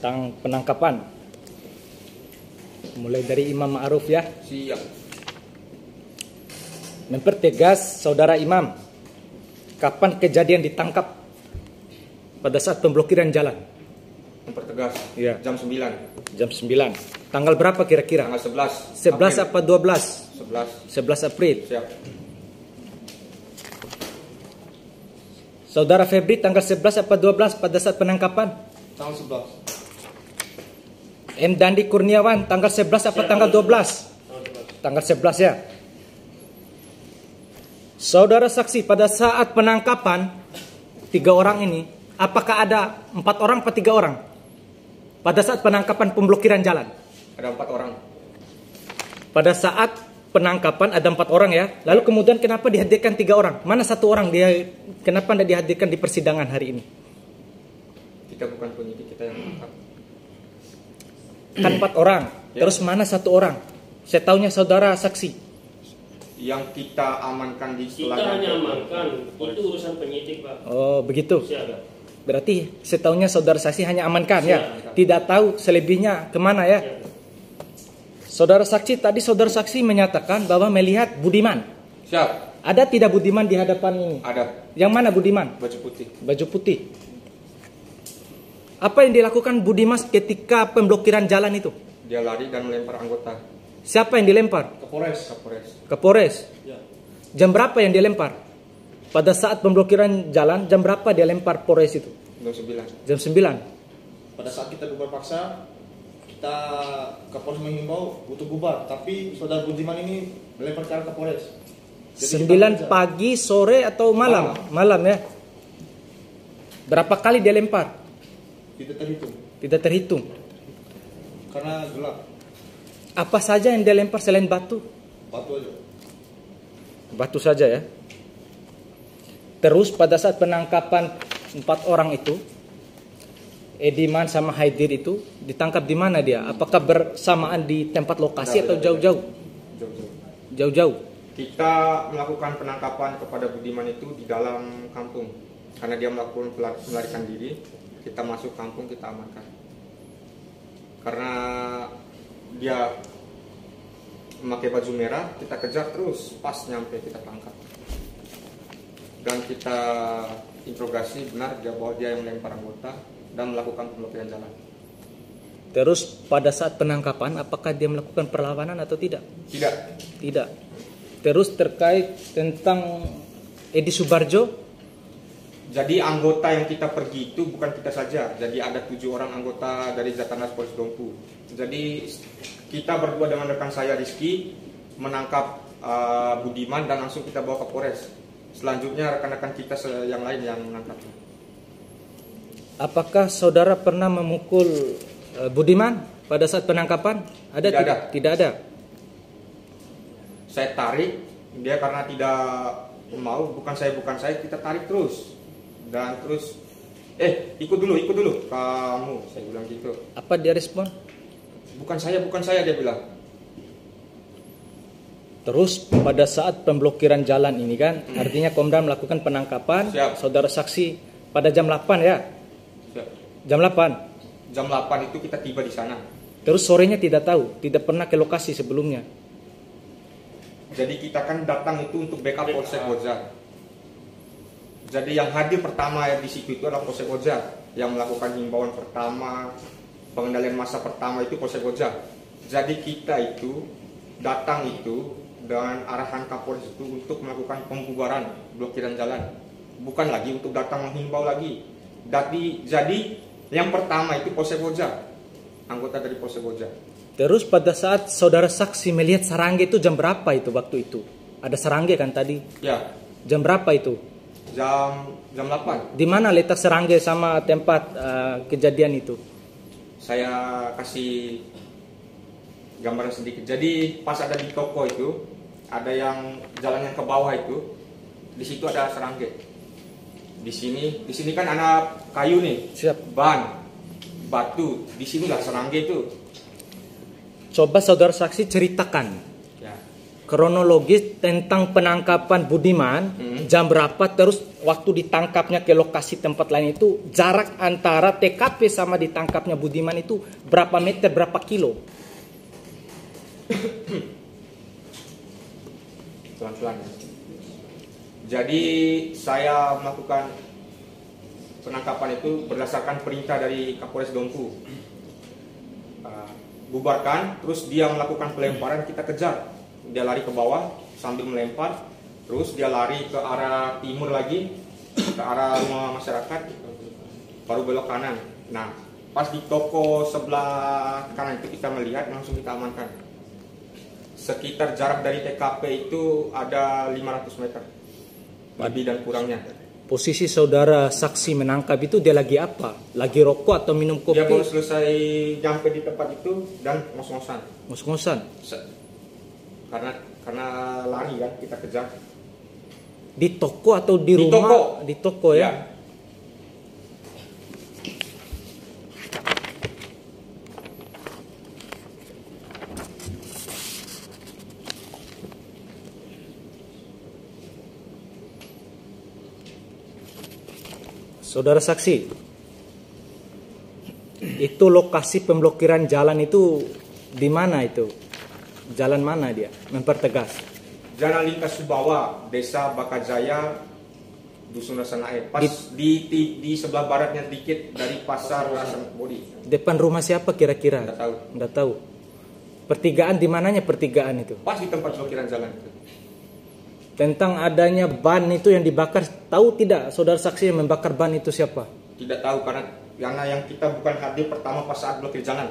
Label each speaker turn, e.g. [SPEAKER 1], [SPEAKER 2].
[SPEAKER 1] tentang penangkapan. Mulai dari Imam Ma'ruf ya.
[SPEAKER 2] Siap.
[SPEAKER 1] Mempertegas saudara Imam, kapan kejadian ditangkap pada saat pemblokiran jalan?
[SPEAKER 2] Mempertegas.
[SPEAKER 1] Iya.
[SPEAKER 2] Jam 9.
[SPEAKER 1] Jam 9. Tanggal berapa kira-kira?
[SPEAKER 2] Tanggal 11.
[SPEAKER 1] 11
[SPEAKER 2] April.
[SPEAKER 1] apa 12?
[SPEAKER 2] 11.
[SPEAKER 1] 11 April.
[SPEAKER 2] Siap.
[SPEAKER 1] Saudara Febri tanggal 11 apa 12 pada saat penangkapan?
[SPEAKER 2] Tanggal 11.
[SPEAKER 1] M. Dandi Kurniawan tanggal 11 apa tanggal 12? Tanggal 11 ya. Saudara saksi pada saat penangkapan 3 orang ini, apakah ada 4 orang atau 3 orang? Pada saat penangkapan pemblokiran jalan.
[SPEAKER 2] Ada 4 orang.
[SPEAKER 1] Pada saat penangkapan ada 4 orang ya. Lalu kemudian kenapa dihadirkan 3 orang? Mana 1 orang dia? Kenapa tidak dihadirkan di persidangan hari ini?
[SPEAKER 2] Kita bukan penyidik, kita yang menangkap.
[SPEAKER 1] Kan 4 orang.
[SPEAKER 2] Ya.
[SPEAKER 1] Terus mana 1 orang? Saya tahunya saudara saksi.
[SPEAKER 2] Yang kita amankan di
[SPEAKER 3] Kita
[SPEAKER 2] setelah
[SPEAKER 3] hanya amankan, itu urusan penyidik, Pak.
[SPEAKER 1] Oh begitu.
[SPEAKER 3] Siap.
[SPEAKER 1] Berarti setahunya saudara saksi hanya amankan ya.
[SPEAKER 2] Siap.
[SPEAKER 1] Tidak tahu selebihnya kemana ya.
[SPEAKER 3] Siap.
[SPEAKER 1] Saudara saksi tadi saudara saksi menyatakan bahwa melihat Budiman.
[SPEAKER 2] Siap.
[SPEAKER 1] Ada tidak Budiman di hadapan ini?
[SPEAKER 2] Ada.
[SPEAKER 1] Yang mana Budiman?
[SPEAKER 2] Baju putih.
[SPEAKER 1] Baju putih. Apa yang dilakukan Budiman ketika pemblokiran jalan itu?
[SPEAKER 2] Dia lari dan melempar anggota.
[SPEAKER 1] Siapa yang dilempar?
[SPEAKER 2] Kapolres. Kapolres.
[SPEAKER 1] Kapolres.
[SPEAKER 3] Ya.
[SPEAKER 1] Jam berapa yang dilempar? Pada saat pemblokiran jalan, jam berapa dia lempar Polres itu?
[SPEAKER 2] Jam 9.
[SPEAKER 1] Jam 9.
[SPEAKER 4] Pada saat kita bubar paksa, kita Kapolres menghimbau untuk bubar, tapi saudara Budiman ini melempar ke arah Kapolres. Jadi
[SPEAKER 1] 9 pagi, sore atau malam? Malam ya. Berapa kali dia lempar?
[SPEAKER 4] tidak terhitung
[SPEAKER 1] Tidak terhitung.
[SPEAKER 4] karena gelap,
[SPEAKER 1] Apa saja yang dia lempar selain batu?
[SPEAKER 4] batu aja.
[SPEAKER 1] Batu saja ya. Terus pada saat penangkapan 4 orang itu, Ediman sama Haidir itu ditangkap di mana dia? Apakah bersamaan di tempat lokasi atau jauh-jauh?
[SPEAKER 2] Jauh-jauh.
[SPEAKER 1] Jauh-jauh.
[SPEAKER 2] Kita melakukan penangkapan kepada Budiman itu di dalam kampung. Karena dia melakukan melarikan diri, kita masuk kampung, kita amankan. Karena dia memakai baju merah, kita kejar terus, pas nyampe kita tangkap. Dan kita interogasi benar bahwa dia yang melempar anggota dan melakukan pemblokiran jalan.
[SPEAKER 1] Terus pada saat penangkapan apakah dia melakukan perlawanan atau tidak?
[SPEAKER 2] Tidak.
[SPEAKER 1] Tidak. Terus terkait tentang Edi Subarjo,
[SPEAKER 2] Jadi anggota yang kita pergi itu bukan kita saja. Jadi ada 7 orang anggota dari Jatanas Polres Dompu. Jadi kita berdua dengan rekan saya Rizky menangkap Budiman dan langsung kita bawa ke Polres. Selanjutnya rekan-rekan kita yang lain yang menangkapnya.
[SPEAKER 1] apakah saudara pernah memukul Budiman pada saat penangkapan? Ada
[SPEAKER 2] Tidak ada.
[SPEAKER 1] Tidak ada.
[SPEAKER 2] Saya tarik, dia karena tidak mau, bukan saya, kita tarik terus. Dan terus, ikut dulu, kamu, saya bilang gitu.
[SPEAKER 1] Apa dia respon?
[SPEAKER 2] Bukan saya, dia bilang.
[SPEAKER 1] Terus pada saat pemblokiran jalan ini kan, artinya Komda melakukan penangkapan.
[SPEAKER 2] Siap.
[SPEAKER 1] Saudara saksi pada jam 8 ya? Jam 8.
[SPEAKER 2] Jam 8 itu kita tiba di sana.
[SPEAKER 1] Terus sorenya tidak tahu, tidak pernah ke lokasi sebelumnya.
[SPEAKER 2] Jadi kita kan datang itu untuk backup Polsek Bojar. Jadi yang hadir pertama di situ itu adalah Polsek Bojar, yang melakukan himbauan pertama, pengendalian massa pertama itu Polsek Bojar. Jadi kita itu datang itu dengan arahan Kapolres itu untuk melakukan pembubaran blokiran jalan, bukan lagi untuk datang menghimbau lagi. Jadi yang pertama itu Polsek Bojar, anggota dari Polsek Bojar.
[SPEAKER 1] Terus pada saat saudara saksi melihat Sarangge itu jam berapa itu waktu itu? Ada Sarangge kan tadi?
[SPEAKER 2] Ya,
[SPEAKER 1] Jam berapa itu?
[SPEAKER 2] jam 8.
[SPEAKER 1] Di mana letak Sarangge sama tempat kejadian itu?
[SPEAKER 2] Saya kasih gambaran sedikit. Jadi pas ada di toko itu, ada yang jalan yang ke bawah itu, di situ ada Sarangge. Di sini kan ada kayu nih,
[SPEAKER 1] Siap.
[SPEAKER 2] ban, batu. Di sinilah Sarangge itu.
[SPEAKER 1] Coba saudara saksi ceritakan
[SPEAKER 2] Ya.
[SPEAKER 1] kronologis tentang penangkapan Budiman, jam berapa, terus waktu ditangkapnya ke lokasi tempat lain itu, jarak antara TKP sama ditangkapnya Budiman itu berapa meter, berapa kilo?
[SPEAKER 2] Pelan-pelan. Jadi saya melakukan penangkapan itu berdasarkan perintah dari Kapolres Dompu. Bubarkan, terus dia melakukan pelemparan, kita kejar. Dia lari ke bawah sambil melempar, terus dia lari ke arah timur lagi, ke arah rumah masyarakat, baru belok kanan. Nah, pas di toko sebelah kanan itu kita melihat, langsung kita amankan. Sekitar jarak dari TKP itu ada 500 meter, lebih dan kurangnya.
[SPEAKER 1] Posisi saudara saksi menangkap itu dia lagi apa? Lagi rokok atau minum kopi?
[SPEAKER 2] Dia baru selesai nyampe di tempat itu dan ngos-ngosan.
[SPEAKER 1] Ngos-ngosan.
[SPEAKER 2] Karena lari kan, kita kejar.
[SPEAKER 1] Di toko atau di
[SPEAKER 2] Di
[SPEAKER 1] rumah?
[SPEAKER 2] toko.
[SPEAKER 1] Di toko ya.
[SPEAKER 2] Ya.
[SPEAKER 1] Saudara saksi, itu lokasi pemblokiran jalan itu di mana itu? Jalan mana dia? Mempertegas.
[SPEAKER 2] Jalan lintas Subawa, Desa Bakajaya, Dusun Rasanae. Pas di sebelah baratnya sedikit dari Pasar Rasan Bodi.
[SPEAKER 1] Depan rumah siapa kira-kira?
[SPEAKER 2] Nggak tahu.
[SPEAKER 1] Nggak tahu. Pertigaan di mananya pertigaan itu?
[SPEAKER 2] Pas di tempat blokiran jalan itu.
[SPEAKER 1] Tentang adanya ban itu yang dibakar, tahu tidak saudara saksi yang membakar ban itu siapa?
[SPEAKER 2] Tidak tahu karena yang kita bukan hadir pertama pas saat blokir jalan.